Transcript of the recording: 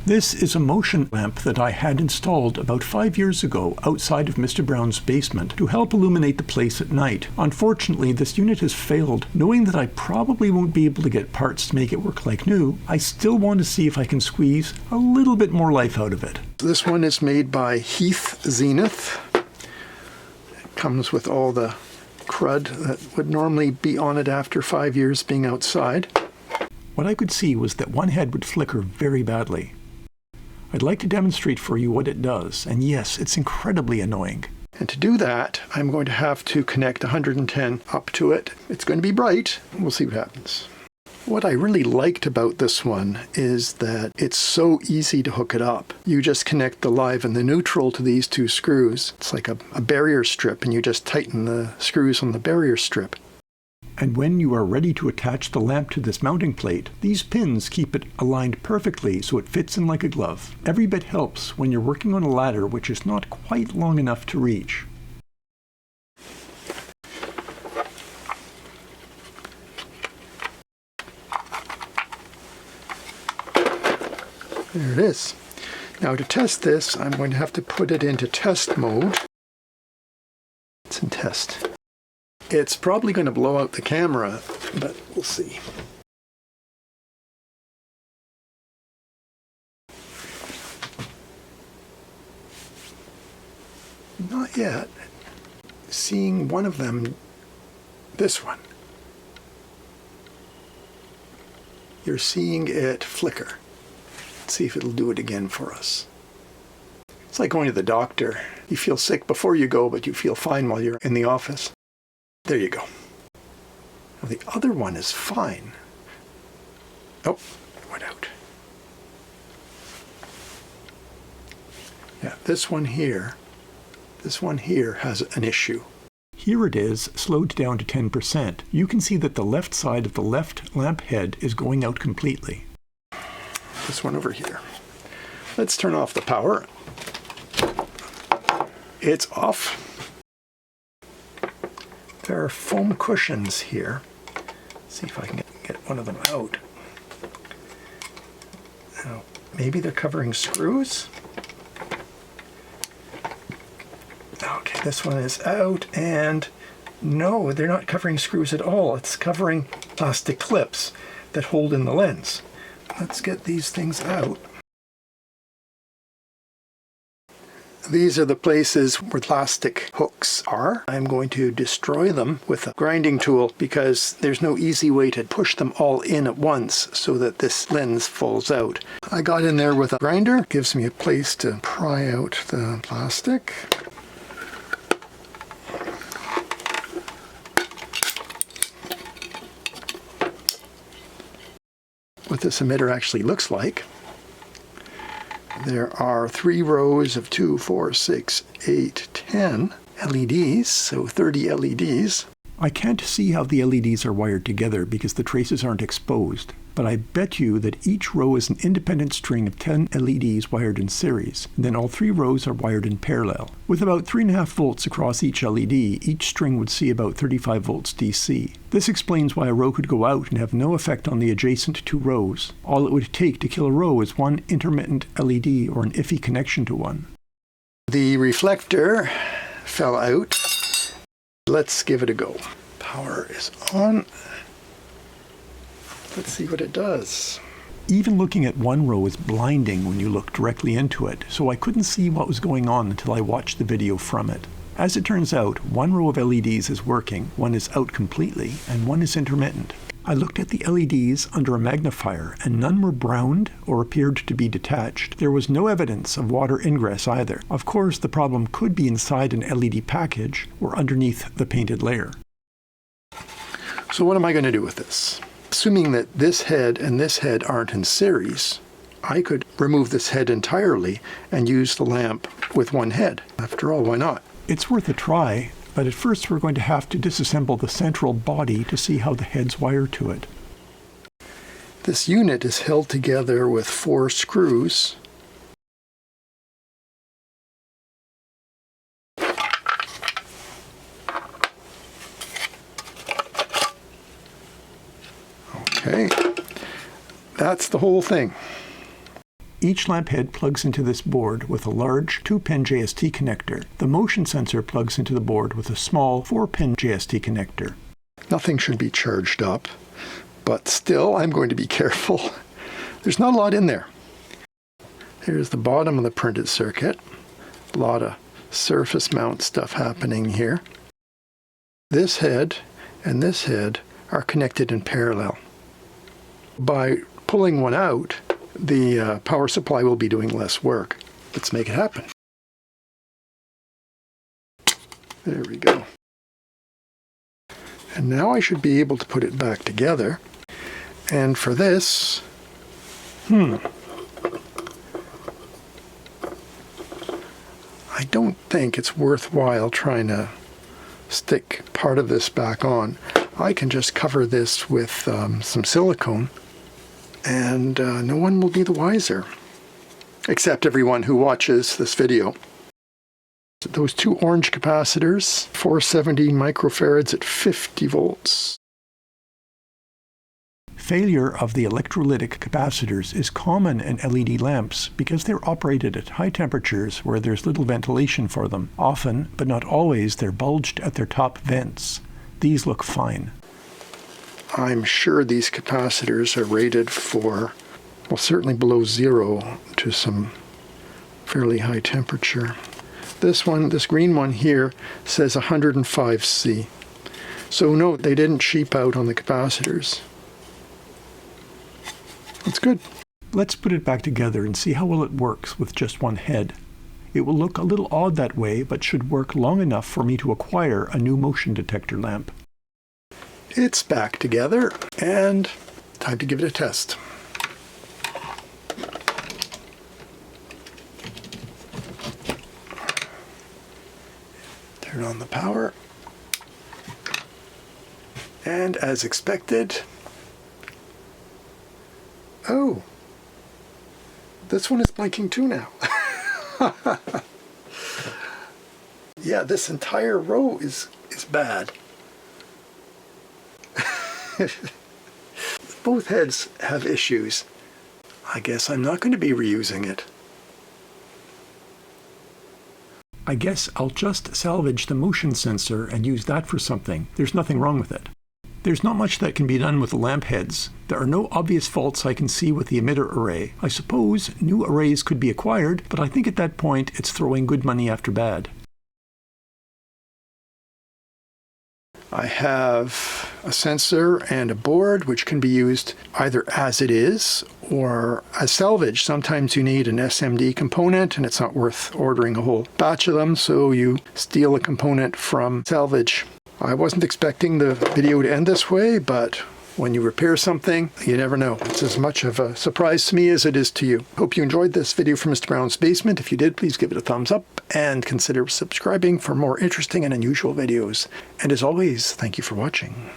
This is a motion lamp that I had installed about 5 years ago outside of Mr. Brown's basement to help illuminate the place at night. Unfortunately, this unit has failed. Knowing that I probably won't be able to get parts to make it work like new, I still want to see if I can squeeze a little bit more life out of it. This one is made by Heath-Zenith. It comes with all the crud that would normally be on it after 5 years being outside. What I could see was that one head would flicker very badly. I'd like to demonstrate for you what it does, and yes, it's incredibly annoying. And to do that, I'm going to have to connect 110 up to it. It's going to be bright. We'll see what happens. What I really liked about this one is that it's so easy to hook it up. You just connect the live and the neutral to these two screws. It's like a barrier strip, and you just tighten the screws on the barrier strip. And when you are ready to attach the lamp to this mounting plate, these pins keep it aligned perfectly so it fits in like a glove. Every bit helps when you're working on a ladder which is not quite long enough to reach. There it is. Now to test this, I'm going to have to put it into test mode. It's in test. It's probably going to blow out the camera, but we'll see. Not yet. Seeing one of them, this one. You're seeing it flicker. Let's see if it'll do it again for us. It's like going to the doctor. You feel sick before you go, but you feel fine while you're in the office. There you go. Now the other one is fine. Oh, it went out. Yeah, this one here has an issue. Here it is, slowed down to 10%. You can see that the left side of the left lamp head is going out completely. This one over here. Let's turn off the power. It's off. There are foam cushions here. Let's see if I can get one of them out. Now, maybe they're covering screws. Okay, this one is out, and no, they're not covering screws at all. It's covering plastic clips that hold in the lens. Let's get these things out. These are the places where plastic hooks are. I'm going to destroy them with a grinding tool because there's no easy way to push them all in at once so that this lens falls out. I got in there with a grinder. It gives me a place to pry out the plastic. What this emitter actually looks like. There are 3 rows of 2, 4, 6, 8, 10 LEDs, so 30 LEDs. I can't see how the LEDs are wired together because the traces aren't exposed, but I bet you that each row is an independent string of 10 LEDs wired in series, and then all 3 rows are wired in parallel. With about 3.5 volts across each LED, each string would see about 35 volts DC. This explains why a row could go out and have no effect on the adjacent 2 rows. All it would take to kill a row is one intermittent LED or an iffy connection to one. The reflector fell out. Let's give it a go. Power is on. Let's see what it does. Even looking at one row is blinding when you look directly into it, so I couldn't see what was going on until I watched the video from it. As it turns out, one row of LEDs is working, one is out completely, and one is intermittent. I looked at the LEDs under a magnifier, and none were browned or appeared to be detached. There was no evidence of water ingress either. Of course, the problem could be inside an LED package or underneath the painted layer. So what am I going to do with this? Assuming that this head and this head aren't in series, I could remove this head entirely and use the lamp with one head. After all, why not? It's worth a try. But at first we're going to have to disassemble the central body to see how the heads wire to it. This unit is held together with 4 screws. Okay, that's the whole thing. Each lamp head plugs into this board with a large 2-pin JST connector. The motion sensor plugs into the board with a small 4-pin JST connector. Nothing should be charged up, but still I'm going to be careful. There's not a lot in there. Here's the bottom of the printed circuit. A lot of surface mount stuff happening here. This head and this head are connected in parallel. By pulling one out, the power supply will be doing less work. Let's make it happen. There we go. And now I should be able to put it back together. And for this, I don't think it's worthwhile trying to stick part of this back on. I can just cover this with some silicone, and no one will be the wiser, except everyone who watches this video. Those two orange capacitors, 470 microfarads at 50 volts. Failure of the electrolytic capacitors is common in LED lamps because they're operated at high temperatures where there's little ventilation for them. Often, but not always, they're bulged at their top vents. These look fine. I'm sure these capacitors are rated for, well, certainly below zero to some fairly high temperature. This one, this green one here, says 105 C. So no, they didn't cheap out on the capacitors. That's good. Let's put it back together and see how well it works with just one head. It will look a little odd that way, but should work long enough for me to acquire a new motion detector lamp. It's back together, and time to give it a test. Turn on the power. And as expected, oh, this one is blinking too now. Yeah, this entire row is bad. Both heads have issues. I guess I'm not going to be reusing it. I guess I'll just salvage the motion sensor and use that for something. There's nothing wrong with it. There's not much that can be done with the lamp heads. There are no obvious faults I can see with the emitter array. I suppose new arrays could be acquired, but I think at that point it's throwing good money after bad. I have a sensor and a board which can be used either as it is or as salvage. Sometimes you need an SMD component and it's not worth ordering a whole batch of them, so you steal a component from salvage. I wasn't expecting the video to end this way, but when you repair something, you never know. It's as much of a surprise to me as it is to you. Hope you enjoyed this video from Mr. Brown's Basement. If you did, please give it a thumbs up and consider subscribing for more interesting and unusual videos. And as always, thank you for watching.